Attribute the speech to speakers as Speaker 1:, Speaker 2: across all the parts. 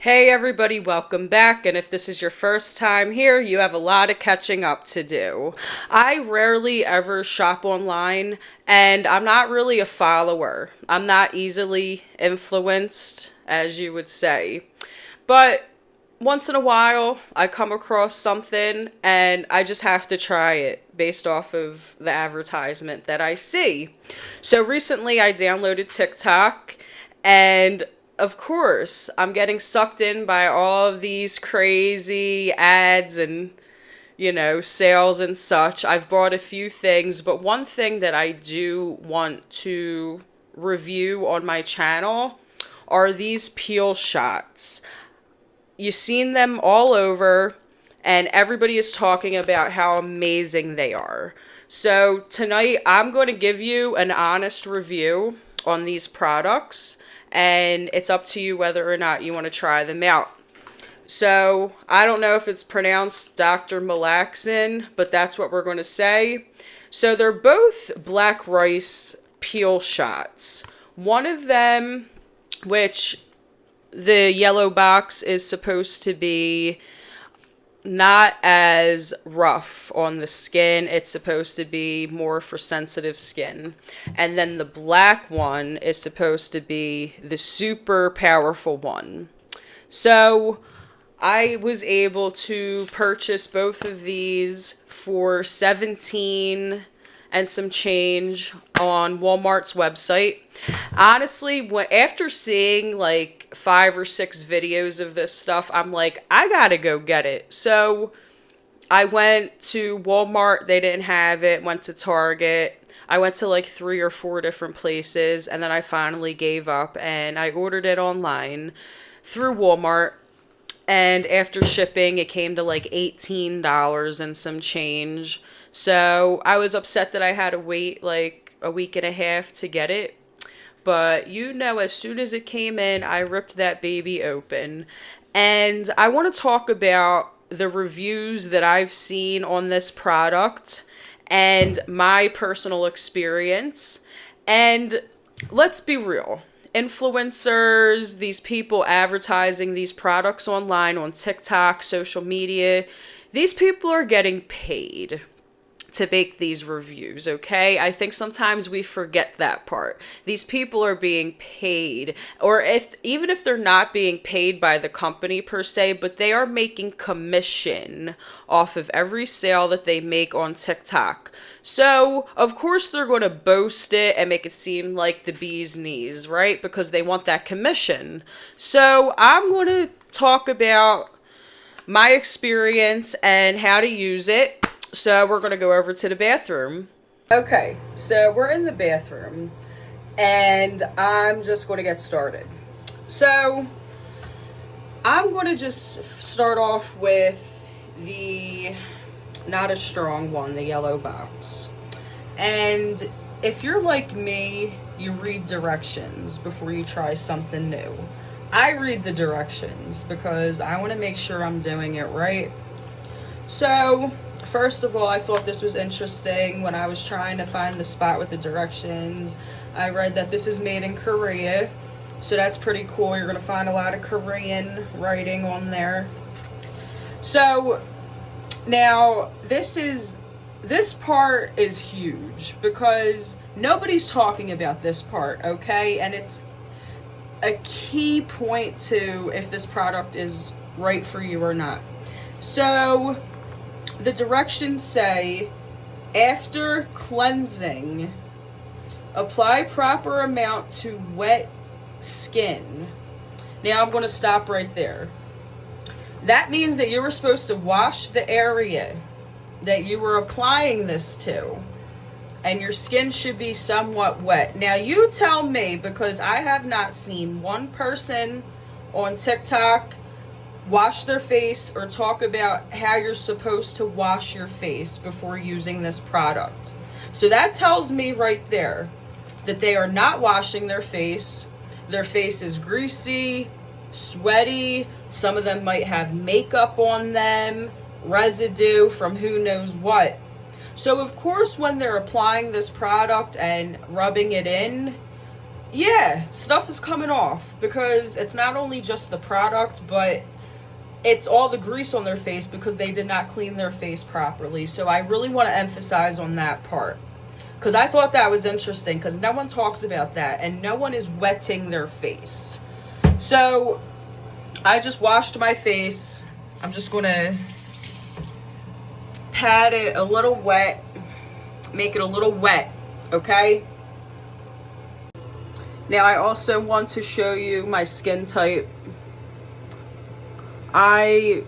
Speaker 1: Hey everybody, welcome back. And if this is your first time here, you have a lot of catching up to do. I rarely ever shop online, and I'm not really a follower. I'm not easily influenced, as you would say. But once in a while, I come across something and I just have to try it based off of the advertisement that I see. So recently, I downloaded TikTok, and of course, I'm getting sucked in by all of these crazy ads and, sales and such. I've bought a few things, but one thing that I do want to review on my channel are these peel shots. You've seen them all over, and everybody is talking about how amazing they are. So tonight, I'm going to give you an honest review on these products, and it's up to you whether or not you want to try them out. So I don't know if it's pronounced Dr. Melaxin, but that's what we're going to say. So they're both black rice peel shots. One of them, which the yellow box is supposed to be not as rough on the skin. It's supposed to be more for sensitive skin. And then the black one is supposed to be the super powerful one. So I was able to purchase both of these for 17 and some change on Walmart's website. Honestly, after seeing like 5 or 6 videos of this stuff, I'm like, I gotta go get it. So I went to Walmart, they didn't have it, went to Target. I went to like 3 or 4 different places, and then I finally gave up and I ordered it online through Walmart. And after shipping, it came to like $18 and some change. So I was upset that I had to wait like a week and a half to get it. But as soon as it came in, I ripped that baby open. And I want to talk about the reviews that I've seen on this product and my personal experience. And let's be real. Influencers, these people advertising these products online on TikTok, social media, these people are getting paid to make these reviews, okay? I think sometimes we forget that part. These people are being paid, or even if they're not being paid by the company per se, but they are making commission off of every sale that they make on TikTok. So, of course, they're going to boast it and make it seem like the bee's knees, right? Because they want that commission. So, I'm going to talk about my experience and how to use it. So we're going to go over to the bathroom. Okay, so we're in the bathroom, and I'm just going to get started. So I'm going to just start off with the not as strong one, the yellow box. And if you're like me, you read directions before you try something new. I read the directions because I want to make sure I'm doing it right. So first of all, I thought this was interesting when I was trying to find the spot with the directions. I read that this is made in Korea, so that's pretty cool. You're going to find a lot of Korean writing on there. So now this part is huge because nobody's talking about this part, okay? And it's a key point to if this product is right for you or not. So the directions say, after cleansing, apply proper amount to wet skin. Now I'm going to stop right there. That means that you were supposed to wash the area that you were applying this to, and your skin should be somewhat wet. Now you tell me, because I have not seen one person on TikTok wash their face or talk about how you're supposed to wash your face before using this product. So that tells me right there that they are not washing their face. Their face is greasy, sweaty. Some of them might have makeup on them, residue from who knows what. So of course, when they're applying this product and rubbing it in, Yeah, stuff is coming off because it's not only just the product, but it's all the grease on their face because they did not clean their face properly. So I really want to emphasize on that part because I thought that was interesting because no one talks about that and no one is wetting their face. So I just washed my face. I'm just going to pat it a little wet, make it a little wet, okay? Now I also want to show you my skin type. I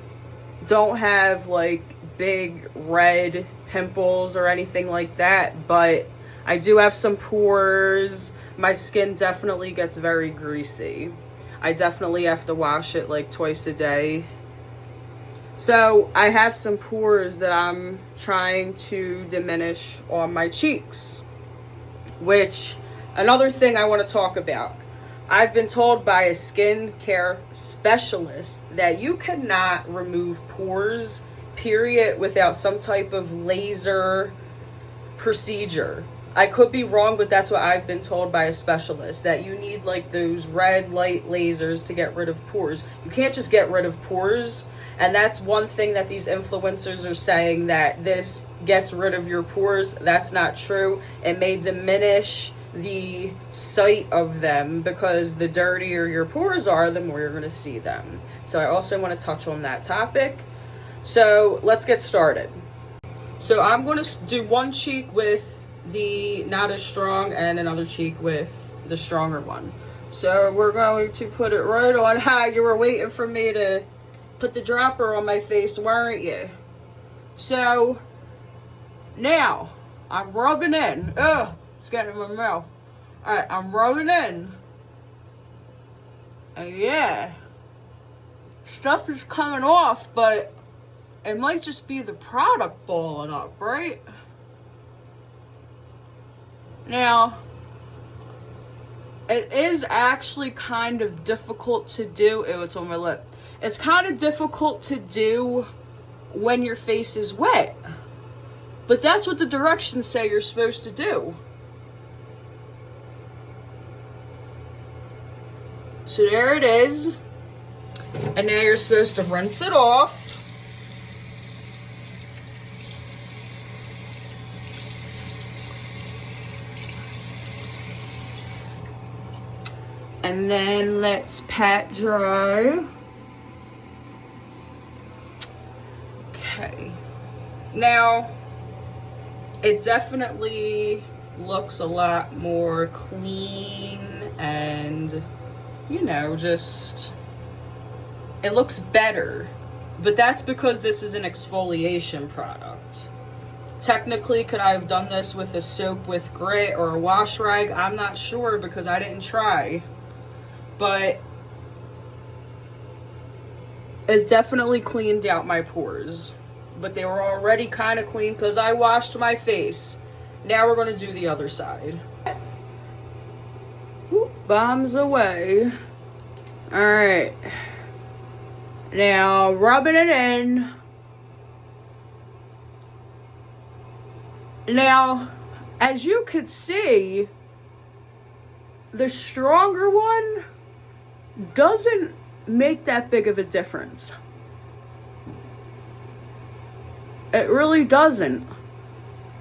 Speaker 1: don't have like big red pimples or anything like that, but I do have some pores. My skin definitely gets very greasy. I definitely have to wash it like twice a day. So I have some pores that I'm trying to diminish on my cheeks, which another thing I want to talk about. I've been told by a skincare specialist that you cannot remove pores, period, without some type of laser procedure. I could be wrong, but that's what I've been told by a specialist, that you need like those red light lasers to get rid of pores. You can't just get rid of pores. And that's one thing that these influencers are saying, that this gets rid of your pores. That's not true. It may diminish the sight of them because the dirtier your pores are, the more you're going to see them. So I also want to touch on that topic. So let's get started. So I'm going to do one cheek with the not as strong and another cheek with the stronger one. So we're going to put it right on. Hi, you were waiting for me to put the dropper on my face, weren't you? So now I'm rubbing in. Ugh, it's getting in my mouth. Alright, I'm rubbing in. And yeah, stuff is coming off, but it might just be the product balling up, right? Now, it is actually kind of difficult to do. Ew, it's on my lip. It's kind of difficult to do when your face is wet. But that's what the directions say you're supposed to do. So there it is. And now you're supposed to rinse it off. And then let's pat dry. Okay. Now, it definitely looks a lot more clean and, you know, just, it looks better. But that's because this is an exfoliation product. Technically, could I have done this with a soap with grit or a wash rag? I'm not sure because I didn't try. But it definitely cleaned out my pores. But they were already kind of clean because I washed my face. Now we're going to do the other side. Whoop, bombs away. Alright. Now, rubbing it in. Now, as you could see, the stronger one doesn't make that big of a difference. It really doesn't.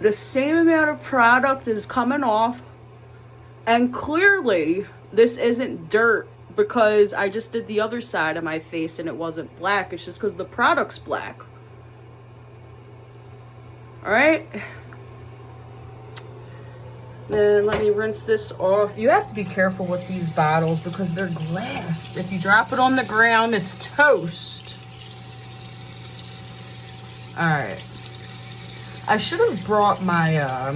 Speaker 1: The same amount of product is coming off, and clearly this isn't dirt because I just did the other side of my face and it wasn't black. It's just because the product's black. Alright? Then let me rinse this off. You have to be careful with these bottles because they're glass. If you drop it on the ground, it's toast. Alright. I should have brought my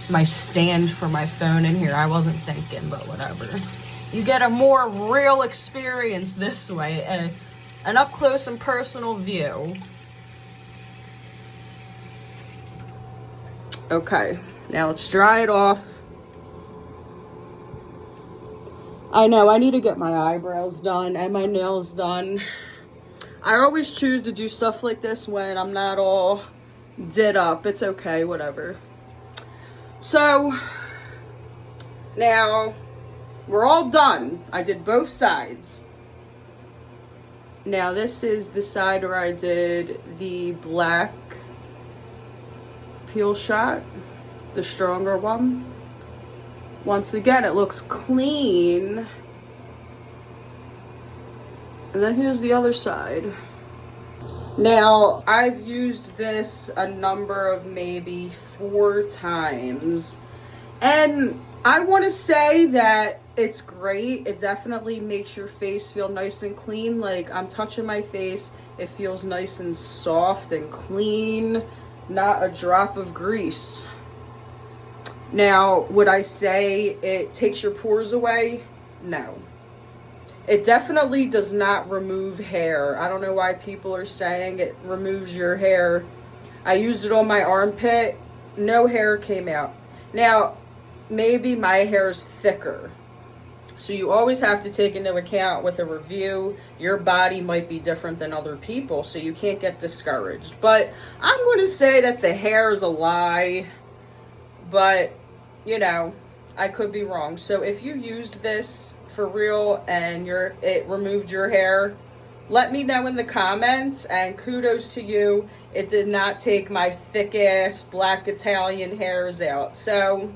Speaker 1: my stand for my phone in here. I wasn't thinking, but whatever. You get a more real experience this way, an up close and personal view. Okay, now let's dry it off. I know, I need to get my eyebrows done and my nails done. I always choose to do stuff like this when I'm not all did up. It's okay, whatever. So, Now, we're all done. I did both sides. Now this is the side where I did the black peel shot, the stronger one. Once again, it looks clean. And then here's the other side. Now, I've used this a number of maybe 4 times. And I want to say that it's great. It definitely makes your face feel nice and clean. Like, I'm touching my face. It feels nice and soft and clean. Not a drop of grease. Now, would I say it takes your pores away? No. It definitely does not remove hair. I don't know why people are saying it removes your hair. I used it on my armpit. No hair came out. Now, maybe my hair is thicker. So you always have to take into account with a review, your body might be different than other people, so you can't get discouraged. But I'm going to say that the hair is a lie. But, you know, I could be wrong. So if you used this for real and it removed your hair, let me know in the comments, and kudos to you. It did not take my thick ass black Italian hairs out. So,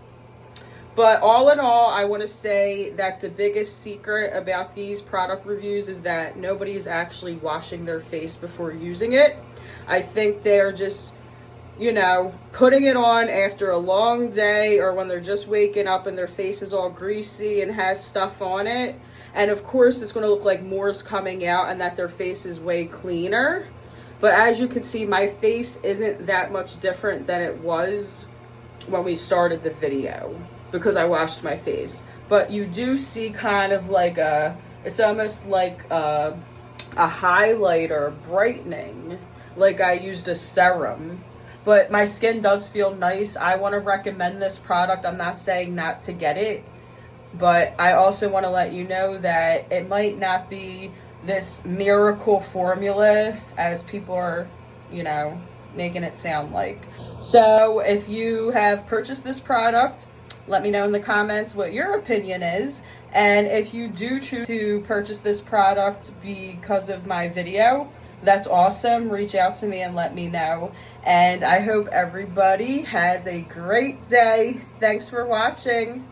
Speaker 1: but all in all, I want to say that the biggest secret about these product reviews is that nobody is actually washing their face before using it. I think they're just, you know, putting it on after a long day, or when they're just waking up and their face is all greasy and has stuff on it. And of course, it's going to look like more is coming out and that their face is way cleaner. But as you can see, my face isn't that much different than it was when we started the video, because I washed my face. But you do see kind of like it's almost like a highlighter brightening, like I used a serum. But my skin does feel nice. I want to recommend this product. I'm not saying not to get it, but I also want to let you know that it might not be this miracle formula as people are, you know, making it sound like. So if you have purchased this product, let me know in the comments what your opinion is. And if you do choose to purchase this product because of my video, that's awesome. Reach out to me and let me know. And I hope everybody has a great day. Thanks for watching.